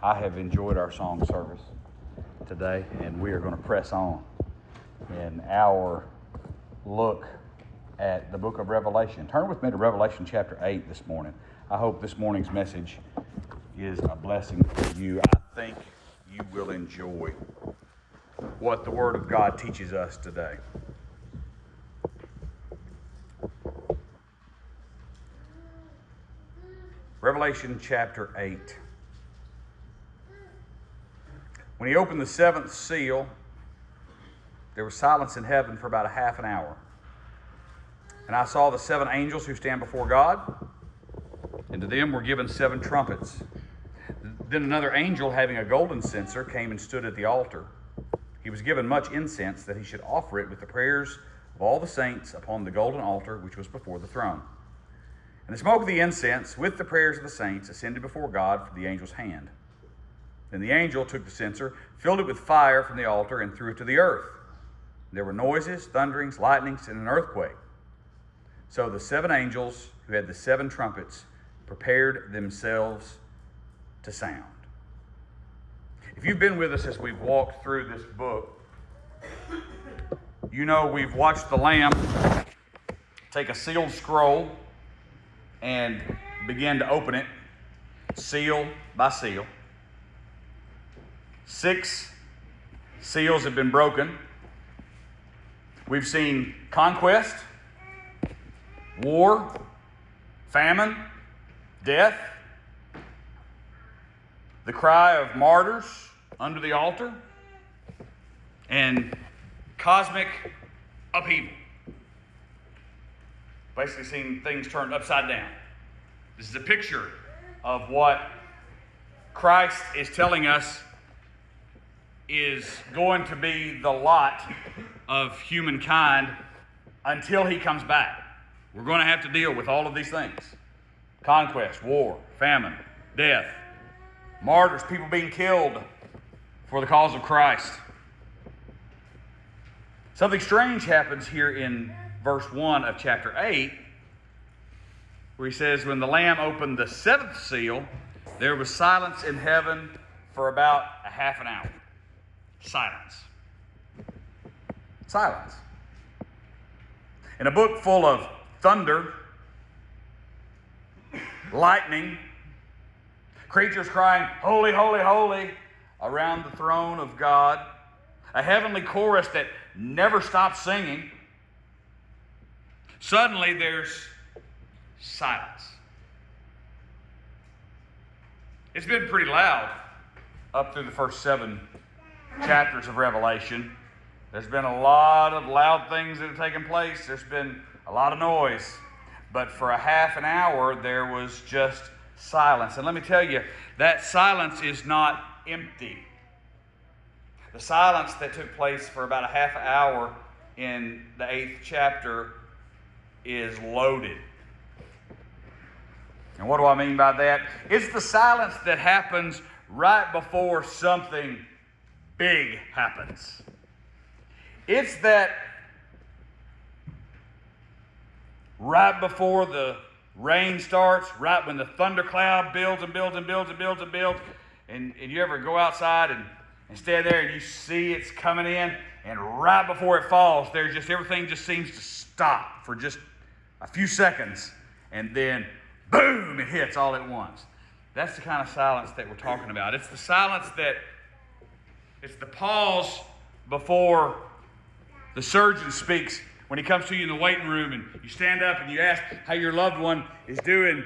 I have enjoyed our song service today, and we are going to press on in our look at the book of Revelation. Turn with me to Revelation chapter 8 this morning. I hope this morning's message is a blessing for you. I think you will enjoy what the Word of God teaches us today. Revelation chapter 8. When he opened the seventh seal, there was silence in heaven for about a half an hour. And I saw the seven angels who stand before God, and to them were given seven trumpets. Then another angel, having a golden censer, came and stood at the altar. He was given much incense, that he should offer it with the prayers of all the saints upon the golden altar which was before the throne. And the smoke of the incense, with the prayers of the saints, ascended before God from the angel's hand. Then the angel took the censer, filled it with fire from the altar, and threw it to the earth. There were noises, thunderings, lightnings, and an earthquake. So the seven angels who had the seven trumpets prepared themselves to sound. If you've been with us as we've walked through this book, you know we've watched the Lamb take a sealed scroll and begin to open it, seal by seal. 6 seals have been broken. We've seen conquest, war, famine, death, the cry of martyrs under the altar, and cosmic upheaval. Basically seen things turned upside down. This is a picture of what Christ is telling us is going to be the lot of humankind until he comes back. We're going to have to deal with all of these things. Conquest, war, famine, death, martyrs, people being killed for the cause of Christ. Something strange happens here in verse 1 of chapter 8, where he says, when the Lamb opened the seventh seal, there was silence in heaven for about a half an hour. Silence. Silence. In a book full of thunder, lightning, creatures crying, holy, holy, holy, around the throne of God, a heavenly chorus that never stops singing, suddenly there's silence. It's been pretty loud up through the first 7 chapters of Revelation. There's been a lot of loud things that have taken place. There's been a lot of noise. But for a half an hour, there was just silence. And let me tell you, that silence is not empty. The silence that took place for about a half hour in the 8th chapter is loaded. And what do I mean by that? It's the silence that happens right before something big happens. It's that right before the rain starts, right when the thundercloud builds and builds and builds and builds and builds, and you ever go outside and stand there and you see it's coming in, and right before it falls, everything just seems to stop for just a few seconds, and then boom, it hits all at once. That's the kind of silence that we're talking about. It's the silence it's the pause before the surgeon speaks when he comes to you in the waiting room and you stand up and you ask how your loved one is doing,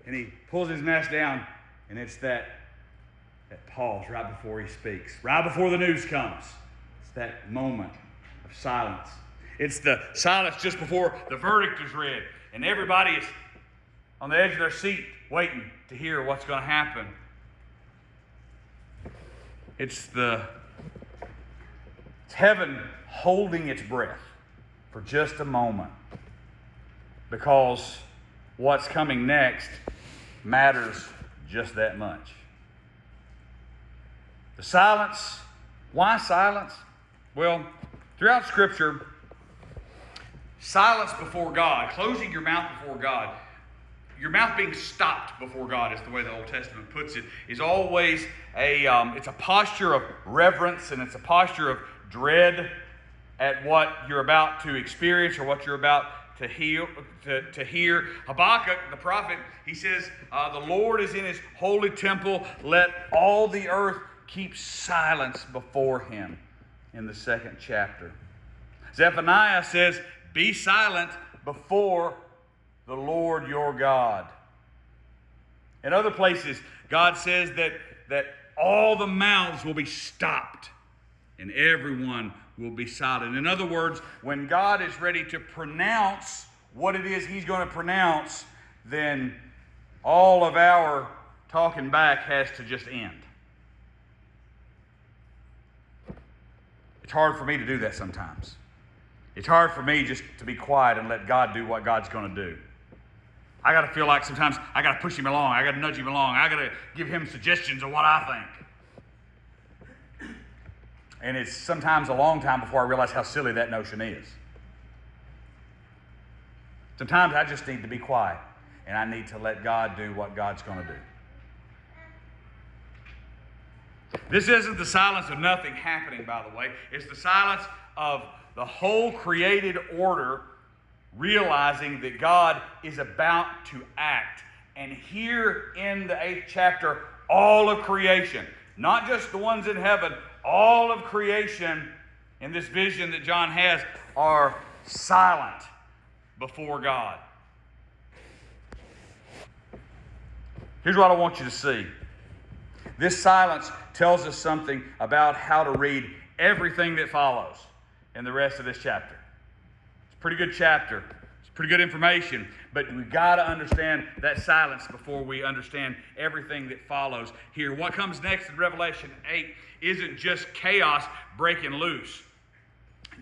and he pulls his mask down, and it's that pause right before he speaks, right before the news comes. It's that moment of silence. It's the silence just before the verdict is read, and everybody is on the edge of their seat waiting to hear what's going to happen. It's heaven holding its breath for just a moment, because what's coming next matters just that much. The silence. Why silence? Well, throughout Scripture, silence before God, closing your mouth before God, your mouth being stopped before God, is the way the Old Testament puts it, is always it's a posture of reverence, and it's a posture of dread at what you're about to experience or what you're about to hear. Habakkuk, the prophet, he says, the Lord is in his holy temple. Let all the earth keep silence before him, in the 2nd chapter. Zephaniah says, be silent before the Lord your God. In other places, God says that all the mouths will be stopped and everyone will be silent. In other words, when God is ready to pronounce what it is he's going to pronounce, then all of our talking back has to just end. It's hard for me to do that sometimes. It's hard for me just to be quiet and let God do what God's going to do. I got to feel like sometimes I got to push him along. I got to nudge him along. I got to give him suggestions of what I think. And it's sometimes a long time before I realize how silly that notion is. Sometimes I just need to be quiet, and I need to let God do what God's going to do. This isn't the silence of nothing happening, by the way. It's the silence of the whole created order realizing that God is about to act. And here in the 8th chapter, all of creation, not just the ones in heaven, all of creation in this vision that John has are silent before God. Here's what I want you to see. This silence tells us something about how to read everything that follows in the rest of this chapter. It's a pretty good chapter. It's pretty good information, but we've got to understand that silence before we understand everything that follows here. What comes next in Revelation 8 isn't just chaos breaking loose.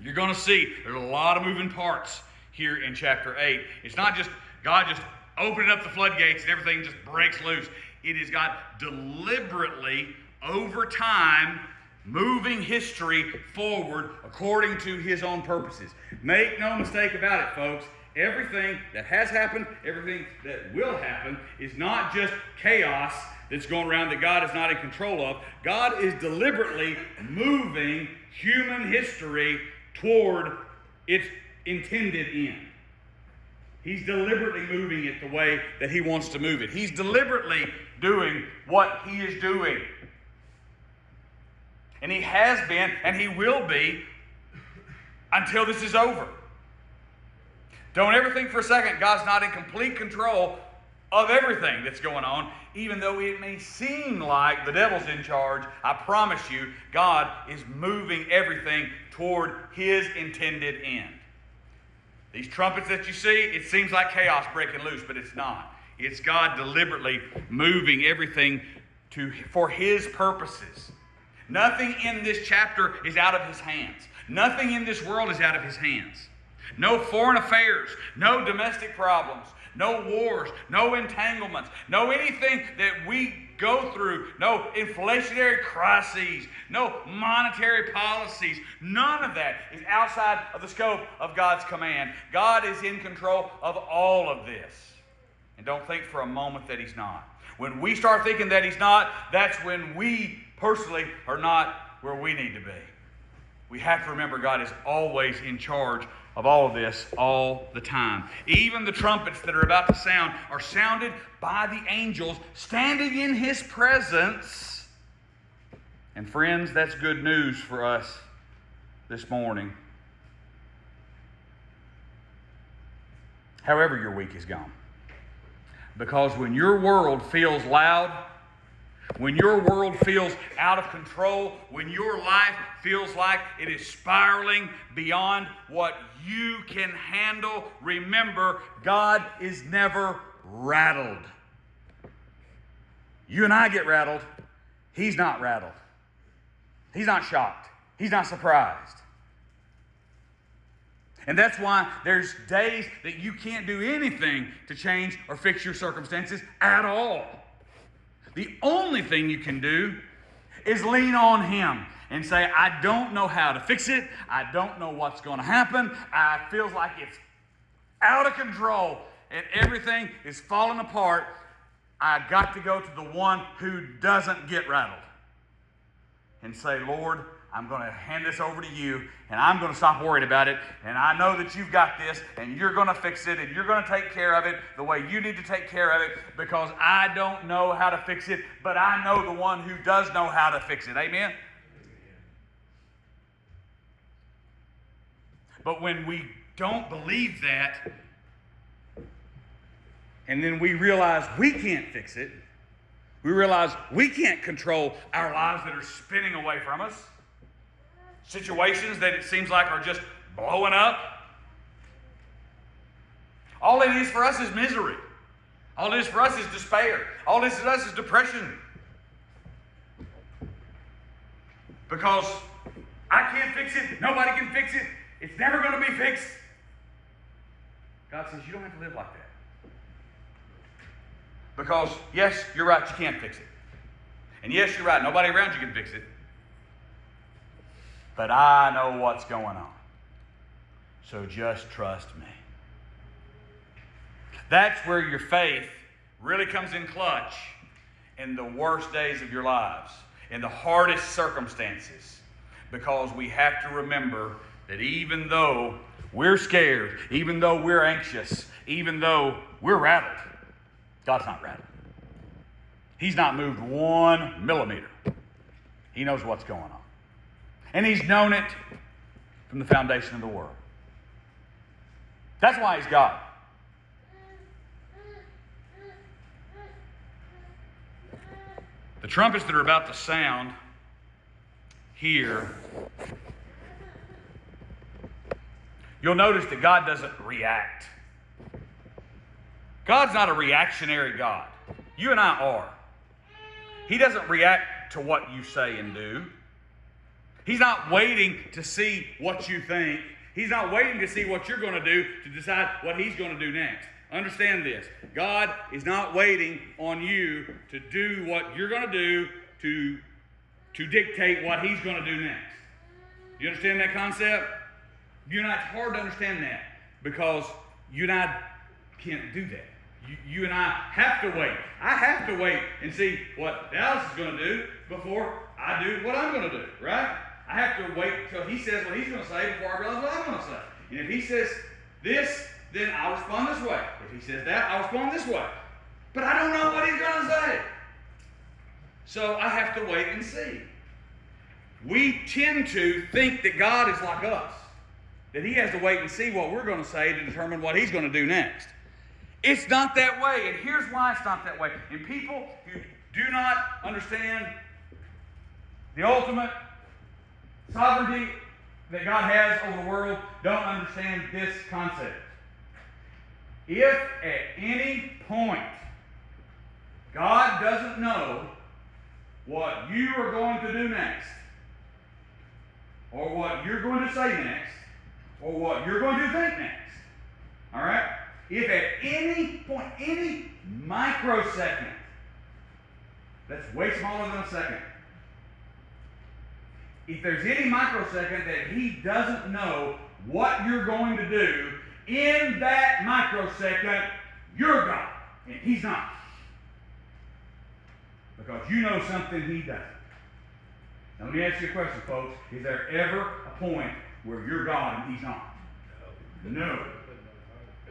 You're going to see there's a lot of moving parts here in chapter 8. It's not just God just opening up the floodgates and everything just breaks loose. It is God deliberately, over time, moving history forward according to his own purposes. Make no mistake about it, folks. Everything that has happened, everything that will happen, is not just chaos that's going around that God is not in control of. God is deliberately moving human history toward its intended end. He's deliberately moving it the way that he wants to move it. He's deliberately doing what he is doing. And he has been, and he will be, until this is over. Don't ever think for a second God's not in complete control of everything that's going on, even though it may seem like the devil's in charge. I promise you, God is moving everything toward his intended end. These trumpets that you see, it seems like chaos breaking loose, but it's not. It's God deliberately moving everything for his purposes. Nothing in this chapter is out of his hands. Nothing in this world is out of his hands. No foreign affairs, no domestic problems, no wars, no entanglements, no anything that we go through, no inflationary crises, no monetary policies. None of that is outside of the scope of God's command. God is in control of all of this. And don't think for a moment that he's not. When we start thinking that he's not, that's when we personally are not where we need to be. We have to remember God is always in charge of all of this all the time. Even the trumpets that are about to sound are sounded by the angels standing in his presence. And friends, that's good news for us this morning. However your week is gone. Because when your world feels loud, when your world feels out of control, when your life feels like it is spiraling beyond what you can handle, remember, God is never rattled. You and I get rattled. He's not rattled. He's not shocked. He's not surprised. And that's why there's days that you can't do anything to change or fix your circumstances at all. The only thing you can do is lean on him and say, I don't know how to fix it. I don't know what's going to happen. I feel like it's out of control. and everything is falling apart, I got to go to the one who doesn't get rattled and say, Lord, I'm going to hand this over to you, and I'm going to stop worrying about it, and I know that you've got this, and you're going to fix it, and you're going to take care of it the way you need to take care of it, because I don't know how to fix it, but I know the one who does know how to fix it. Amen? But when we don't believe that, and then we realize we can't fix it, we realize we can't control our lives that are spinning away from us, situations that it seems like are just blowing up. All it is for us is misery. All it is for us is despair. All this is us is depression. Because I can't fix it. Nobody can fix it. It's never going to be fixed. God says you don't have to live like that. Because, yes, you're right, you can't fix it. And yes, you're right, nobody around you can fix it. But I know what's going on. So just trust me. That's where your faith really comes in clutch in the worst days of your lives, in the hardest circumstances. Because we have to remember that even though we're scared, even though we're anxious, even though we're rattled, God's not rattled. He's not moved 1 millimeter. He knows what's going on. And He's known it from the foundation of the world. That's why He's God. The trumpets that are about to sound here, you'll notice that God doesn't react. God's not a reactionary God. You and I are. He doesn't react to what you say and do. He's not waiting to see what you think. He's not waiting to see what you're going to do to decide what He's going to do next. Understand this. God is not waiting on you to do what you're going to do to dictate what He's going to do next. You understand that concept? You and I, it's hard to understand that because you and I can't do that. You and I have to wait. I have to wait and see what Dallas is going to do before I do what I'm going to do, right? I have to wait until he says what he's going to say before I realize what I'm going to say. And if he says this, then I'll respond this way. If he says that, I'll respond this way. But I don't know what he's going to say. So I have to wait and see. We tend to think that God is like us, that He has to wait and see what we're going to say to determine what He's going to do next. It's not that way, and here's why it's not that way. And people who do not understand the ultimate sovereignty that God has over the world don't understand this concept. If at any point God doesn't know what you are going to do next, or what you're going to say next, or what you're going to think next, all right? If at any point, any microsecond, that's way smaller than a second, if there's any microsecond that He doesn't know what you're going to do, in that microsecond, you're God, and He's not. Because you know something He doesn't. Now let me ask you a question, folks. Is there ever a point where you're God and He's not? No.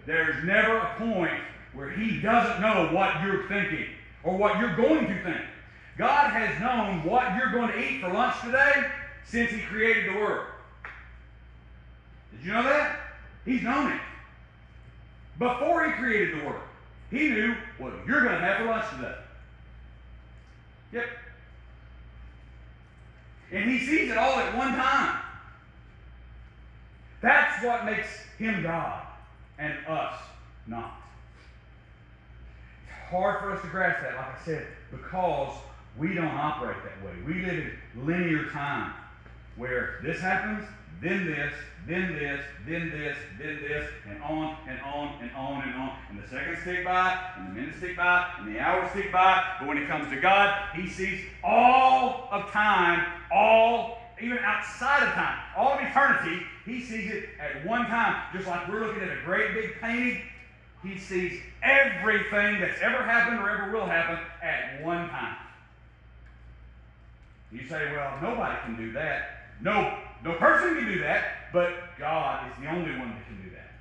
There's never a point where He doesn't know what you're thinking or what you're going to think. God has known what you're going to eat for lunch today since He created the world. Did you know that? He's known it. Before He created the world, He knew what you're going to have for lunch today. Yep. And He sees it all at one time. That's what makes Him God and us not. It's hard for us to grasp that, like I said, because we don't operate that way. We live in linear time where this happens, then this, then this, then this, then this, and on and on and on and on. And the seconds tick by, and the minutes tick by, and the hours tick by. But when it comes to God, He sees all of time, even outside of time, all of eternity. He sees it at one time. Just like we're looking at a great big painting, He sees everything that's ever happened or ever will happen at one time. You say, well, nobody can do that. No person can do that, but God is the only one that can do that.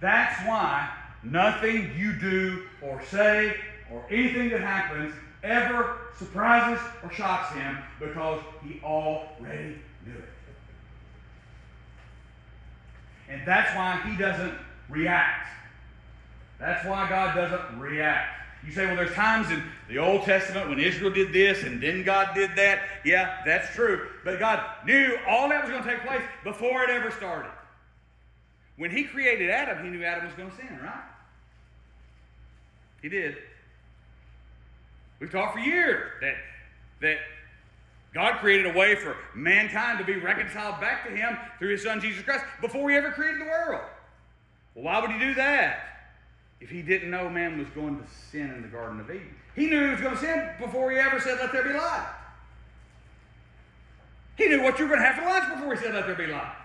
That's why nothing you do or say or anything that happens ever surprises or shocks him, because he already knew it. And that's why he doesn't react. That's why God doesn't react. You say, well, there's times in the Old Testament when Israel did this and then God did that. Yeah, that's true. But God knew all that was going to take place before it ever started. When he created Adam, he knew Adam was going to sin, right? He did. We've talked for years that God created a way for mankind to be reconciled back to him through his son Jesus Christ before he ever created the world. Well, why would he do that if he didn't know man was going to sin in the Garden of Eden? He knew he was going to sin before he ever said, let there be light. He knew what you were going to have for lunch before he said, let there be light.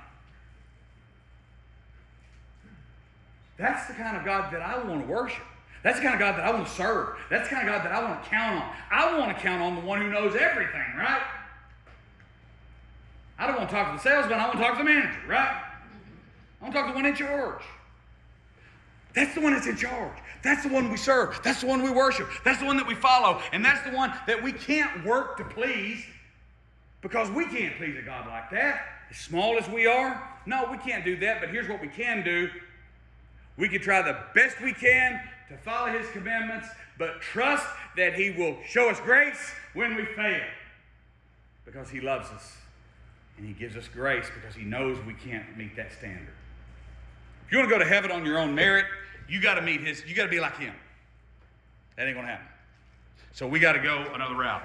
That's the kind of God that I want to worship. That's the kind of God that I want to serve. That's the kind of God that I want to count on. I want to count on the one who knows everything, right? I don't want to talk to the salesman. I want to talk to the manager, right? I want to talk to the one in charge. That's the one that's in charge. That's the one we serve. That's the one we worship. That's the one that we follow. And that's the one that we can't work to please, because we can't please a God like that. As small as we are, no, we can't do that. But here's what we can do. We can try the best we can to follow his commandments, but trust that he will show us grace when we fail, because he loves us. And he gives us grace because he knows we can't meet that standard. If you want to go to heaven on your own merit, you got to meet his, you got to be like him. That ain't going to happen. So we got to go another route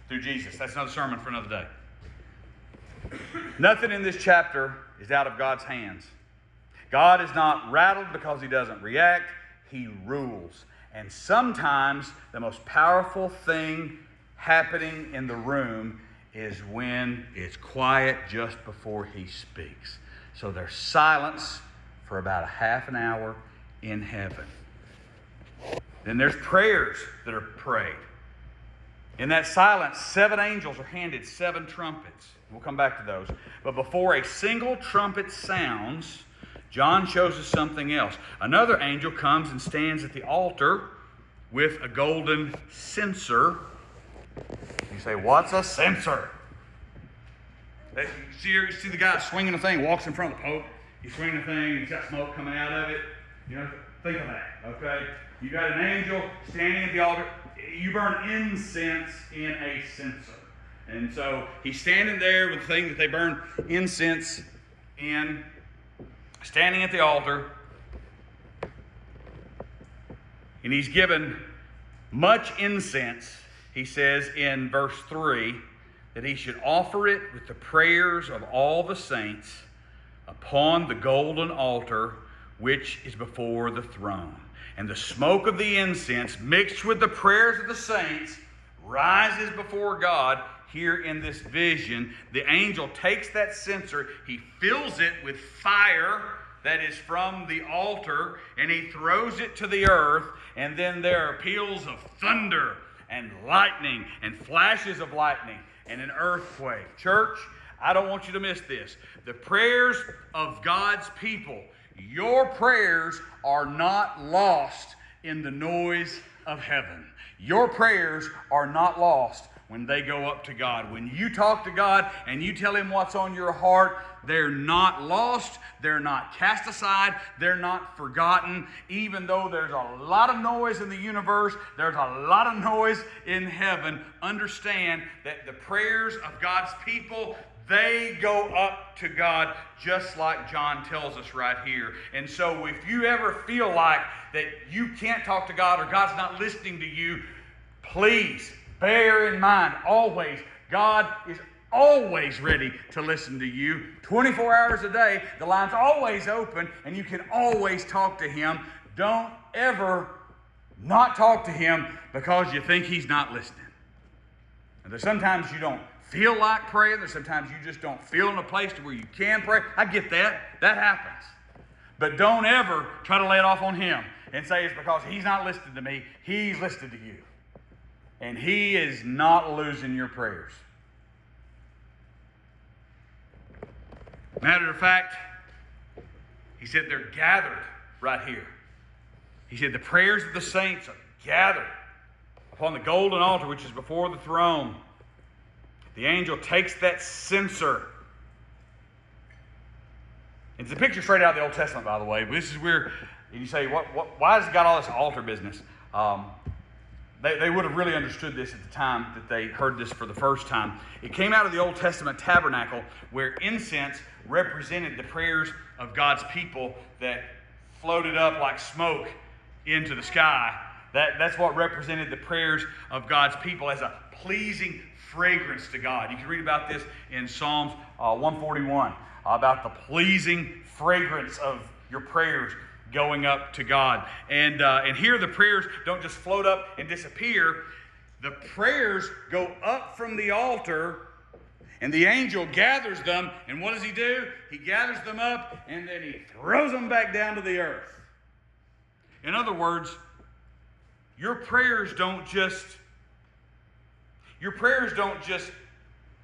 through Jesus. That's another sermon for another day. Nothing in this chapter is out of God's hands. God is not rattled because he doesn't react. He rules. And sometimes the most powerful thing happening in the room is when it's quiet just before he speaks. So there's silence for about a half an hour in heaven. Then there's prayers that are prayed. In that silence, 7 angels are handed 7 trumpets. We'll come back to those. But before a single trumpet sounds, John shows us something else. Another angel comes and stands at the altar with a golden censer. You say, what's a censer? You see the guy swinging the thing, walks in front of the Pope. He's swinging the thing, he's got smoke coming out of it. You know, think of that, okay? You got an angel standing at the altar. You burn incense in a censer. And so he's standing there with the thing that they burn incense in, standing at the altar. And he's given much incense, he says in verse 3, that he should offer it with the prayers of all the saints upon the golden altar which is before the throne. And the smoke of the incense, mixed with the prayers of the saints, rises before God. Here in this vision, the angel takes that censer, he fills it with fire that is from the altar, and he throws it to the earth, and then there are peals of thunder and lightning and flashes of lightning and an earthquake. Church, I don't want you to miss this. The prayers of God's people, your prayers are not lost in the noise of heaven. Your prayers are not lost when they go up to God. When you talk to God and you tell him what's on your heart, they're not lost, they're not cast aside, they're not forgotten. Even though there's a lot of noise in the universe, there's a lot of noise in heaven, understand that the prayers of God's people, they go up to God just like John tells us right here. And so if you ever feel like that you can't talk to God or God's not listening to you, please bear in mind always, God is always ready to listen to you. 24 hours a day, the line's always open, and you can always talk to him. Don't ever not talk to him because you think he's not listening. And there's sometimes you don't feel like praying. There's sometimes you just don't feel in a place to where you can pray. I get that. That happens. But don't ever try to lay it off on him and say it's because he's not listening to me. He's listening to you. And he is not losing your prayers. Matter of fact, he said they're gathered right here. He said the prayers of the saints are gathered upon the golden altar which is before the throne. The angel takes that censer. It's a picture straight out of the Old Testament, by the way. But this is where you say, why has it got all this altar business? They would have really understood this at the time that they heard this for the first time. It came out of the Old Testament tabernacle where incense represented the prayers of God's people that floated up like smoke into the sky. That's what represented the prayers of God's people as a pleasing fragrance to God. You can read about this in Psalms 141, about the pleasing fragrance of your prayers going up to God. And here the prayers don't just float up and disappear. The prayers go up from the altar, and the angel gathers them. And what does he do? He gathers them up, and then he throws them back down to the earth. In other words, your prayers don't just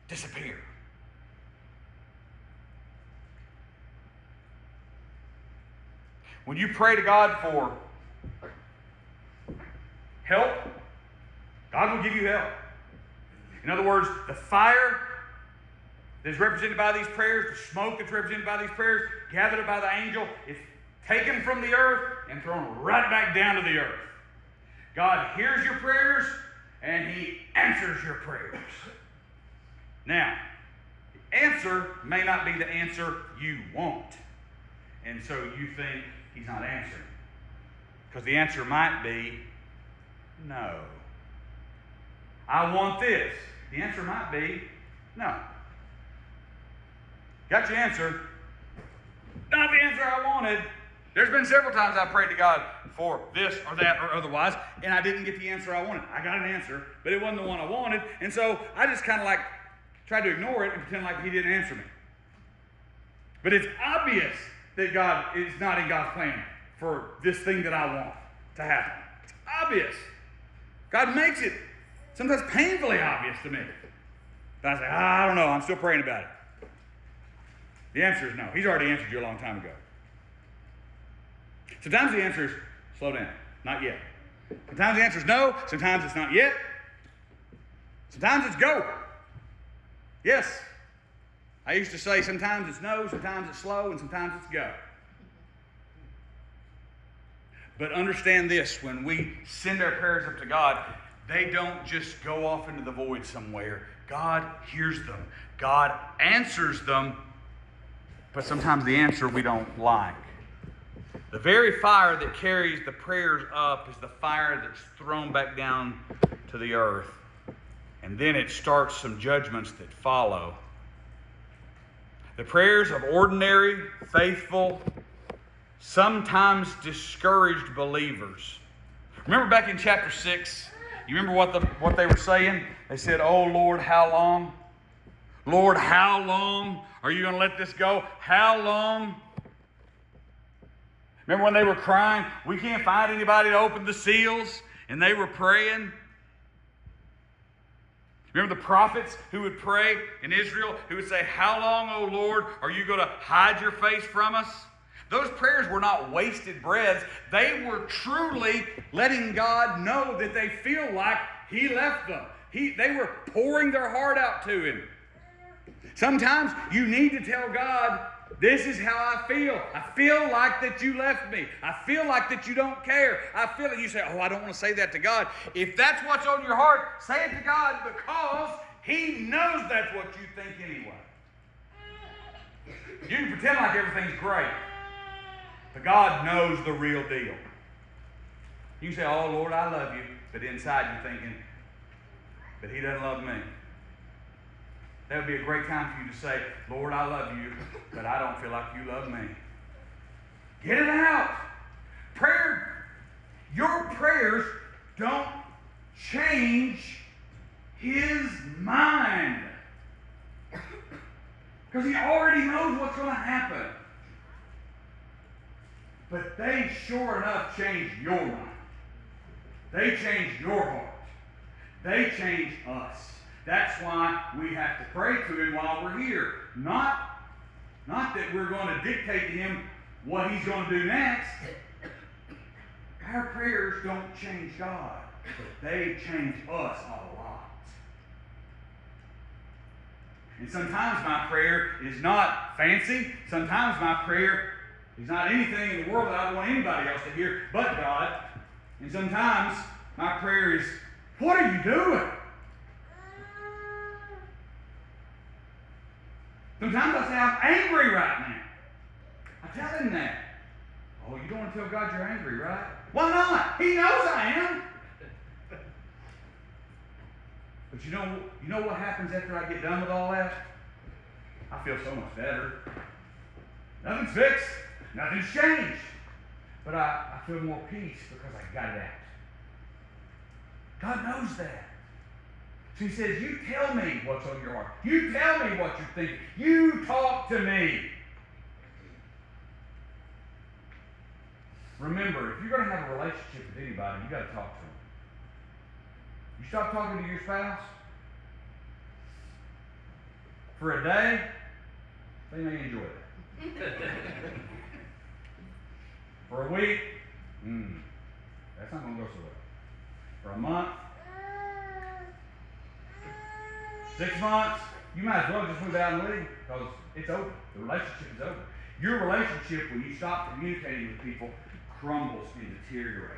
disappear. When you pray to God for help, God will give you help. In other words, the fire that is represented by these prayers, the smoke that's represented by these prayers, gathered by the angel, is taken from the earth and thrown right back down to the earth. God hears your prayers and he answers your prayers. Now, the answer may not be the answer you want. And so you think he's not answering. Because the answer might be no. I want this. The answer might be no. Got your answer. Not the answer I wanted. There's been several times I prayed to God for this or that or otherwise, and I didn't get the answer I wanted. I got an answer, but it wasn't the one I wanted, and so I just kind of like tried to ignore it and pretend like he didn't answer me. But it's obvious that God is not in God's plan for this thing that I want to happen. It's obvious. God makes it sometimes painfully obvious to me. But I say, I don't know, I'm still praying about it. The answer is no. He's already answered you a long time ago. Sometimes the answer is slow down, not yet. Sometimes the answer is no, sometimes it's not yet. Sometimes it's go. Yes. I used to say sometimes it's no, sometimes it's slow, and sometimes it's go. But understand this, when we send our prayers up to God, they don't just go off into the void somewhere. God hears them. God answers them, but sometimes the answer we don't like. The very fire that carries the prayers up is the fire that's thrown back down to the earth. And then it starts some judgments that follow. The prayers of ordinary, faithful, sometimes discouraged believers. Remember back in chapter 6, you remember what they were saying? They said, "Oh Lord, how long? Lord, how long are you going to let this go? How long?" Remember when they were crying, "We can't find anybody to open the seals," and they were praying? Remember the prophets who would pray in Israel, who would say, "How long, O Lord, are you going to hide your face from us?" Those prayers were not wasted breaths. They were truly letting God know that they feel like he left them. They were pouring their heart out to him. Sometimes you need to tell God, "This is how I feel. I feel like that you left me. I feel like that you don't care. I feel it." You say, "Oh, I don't want to say that to God." If that's what's on your heart, say it to God, because he knows that's what you think anyway. You can pretend like everything's great, but God knows the real deal. You say, "Oh, Lord, I love you," but inside you're thinking, "But he doesn't love me." That would be a great time for you to say, "Lord, I love you, but I don't feel like you love me." Get it out. Your prayers don't change his mind, because he already knows what's going to happen. But they sure enough change your mind. They change your heart. They change us. That's why we have to pray to Him while we're here. Not that we're going to dictate to Him what He's going to do next. Our prayers don't change God, but they change us a lot. And sometimes my prayer is not fancy. Sometimes my prayer is not anything in the world that I want anybody else to hear but God. And sometimes my prayer is, what are you doing? Sometimes I say, I'm angry right now. I tell Him that. Oh, you don't want to tell God you're angry, right? Why not? He knows I am. But you know what happens after I get done with all that? I feel so much better. Nothing's fixed. Nothing's changed. But I feel more peace because I got it out. God knows that. So He says, you tell me what's on your heart. You tell me what you're thinking. You talk to me. Remember, if you're going to have a relationship with anybody, you got to talk to them. You stop talking to your spouse for a day, they may enjoy it. For a week, that's not going to go so well. For a month, 6 months, you might as well just move out and leave because it's over. The relationship is over. Your relationship, when you stop communicating with people, crumbles and deteriorates.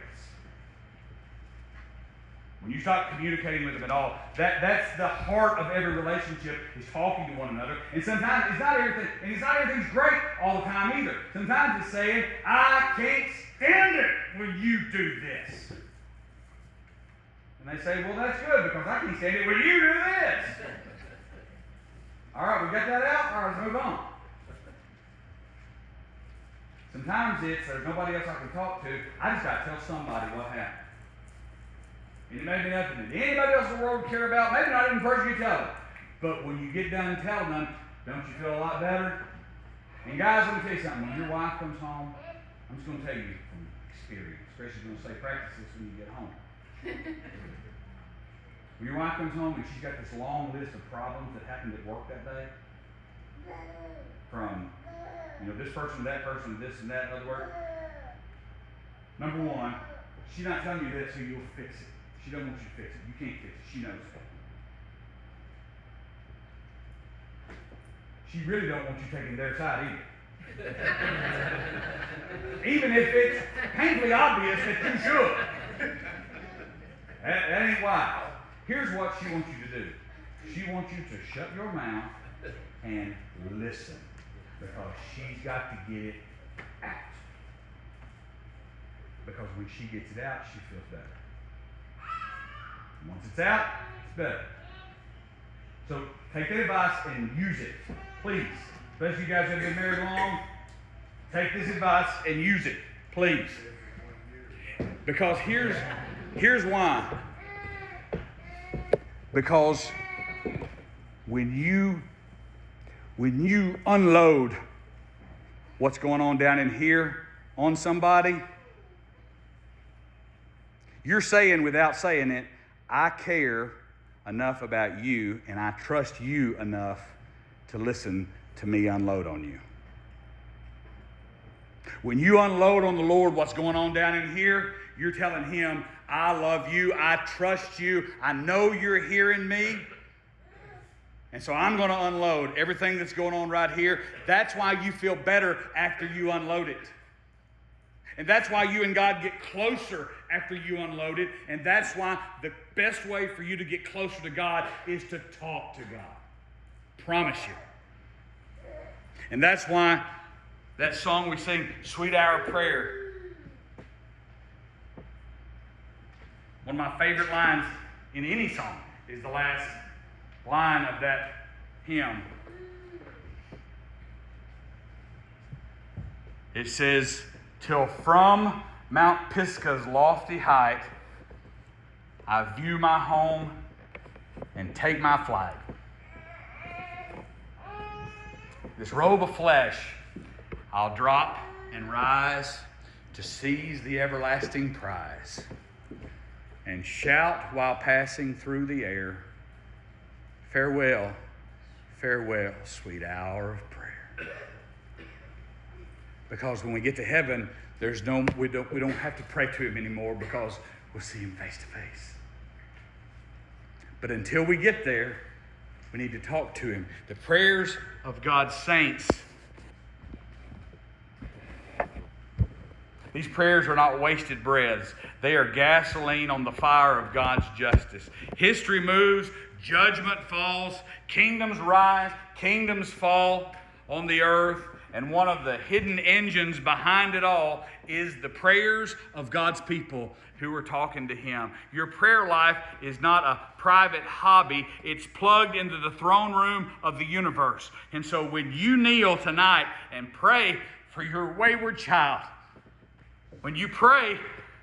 When you stop communicating with them at all, that's the heart of every relationship, is talking to one another. And sometimes it's not everything's great all the time either. Sometimes it's saying, I can't stand it when you do this. And they say, well, that's good because I can't stand it when you do this. All right, we got that out? All right, let's move on. Sometimes there's nobody else I can talk to. I just got to tell somebody what happened. And it may be nothing that anybody else in the world would care about. Maybe not even the person you tell them. But when you get done telling them, don't you feel a lot better? And guys, let me tell you something. When your wife comes home, I'm just going to tell you from experience, especially going to say practice this when you get home. When your wife comes home and she's got this long list of problems that happened at work that day, from this person, that person, this and that, other work. Number one, she's not telling you that so you'll fix it. She doesn't want you to fix it. You can't fix it. She knows that. She really don't want you taking their side either. Even if it's painfully obvious that you should. That ain't wise. Here's what she wants you to do. She wants you to shut your mouth and listen. Because she's got to get it out. Because when she gets it out, she feels better. Once it's out, it's better. So take that advice and use it. Please. Especially you guys that have been married long, take this advice and use it. Please. Because here's why. Because when you unload what's going on down in here on somebody, you're saying without saying it, I care enough about you and I trust you enough to listen to me unload on you. When you unload on the Lord what's going on down in here, you're telling Him, I love you, I trust you, I know you're hearing me. And so I'm going to unload everything that's going on right here. That's why you feel better after you unload it. And that's why you and God get closer after you unload it. And that's why the best way for you to get closer to God is to talk to God. Promise you. And that's why that song we sing, Sweet Hour of Prayer. One of my favorite lines in any song is the last line of that hymn. It says, till from Mount Pisgah's lofty height, I view my home and take my flight. This robe of flesh I'll drop and rise to seize the everlasting prize and shout while passing through the air, farewell, farewell, sweet hour of prayer. Because when we get to heaven, we don't have to pray to him anymore because we'll see him face to face. But until we get there, we need to talk to him. The prayers of God's saints. These prayers are not wasted breaths. They are gasoline on the fire of God's justice. History moves, judgment falls, kingdoms rise, kingdoms fall on the earth. And one of the hidden engines behind it all is the prayers of God's people who are talking to him. Your prayer life is not a private hobby. It's plugged into the throne room of the universe. And so when you kneel tonight and pray for your wayward child, when you pray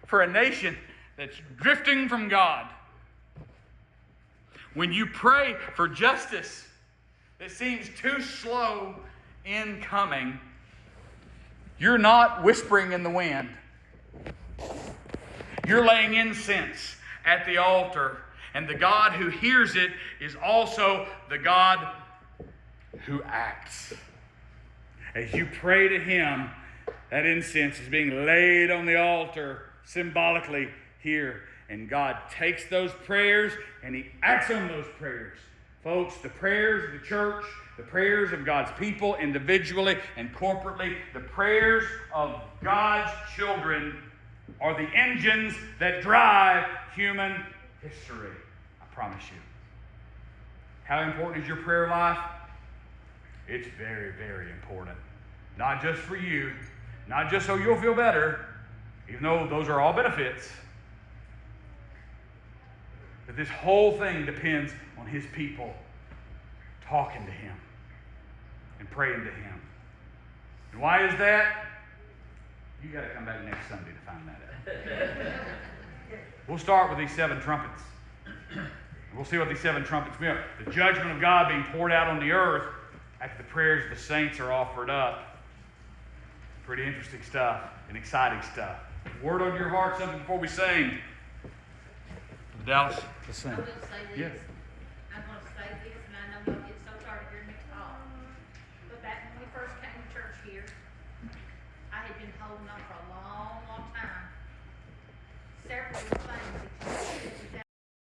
for a nation that's drifting from God, when you pray for justice that seems too slow in coming, you're not whispering in the wind. You're laying incense at the altar, and the God who hears it is also the God who acts. As you pray to him, that incense is being laid on the altar symbolically here. And God takes those prayers and he acts on those prayers. Folks, the prayers of the church, the prayers of God's people individually and corporately, the prayers of God's children are the engines that drive human history. I promise you. How important is your prayer life? It's very, very important. Not just for you, not just so you'll feel better, even though those are all benefits. But this whole thing depends on his people talking to him and praying to him. And why is that? You got to come back next Sunday to find that out. We'll start with these 7 trumpets. We'll see what these 7 trumpets mean. The judgment of God being poured out on the earth after the prayers of the saints are offered up. Pretty interesting stuff and exciting stuff. Word on your heart, something before we sing. Dallas, let's sing. I will say this. Yeah.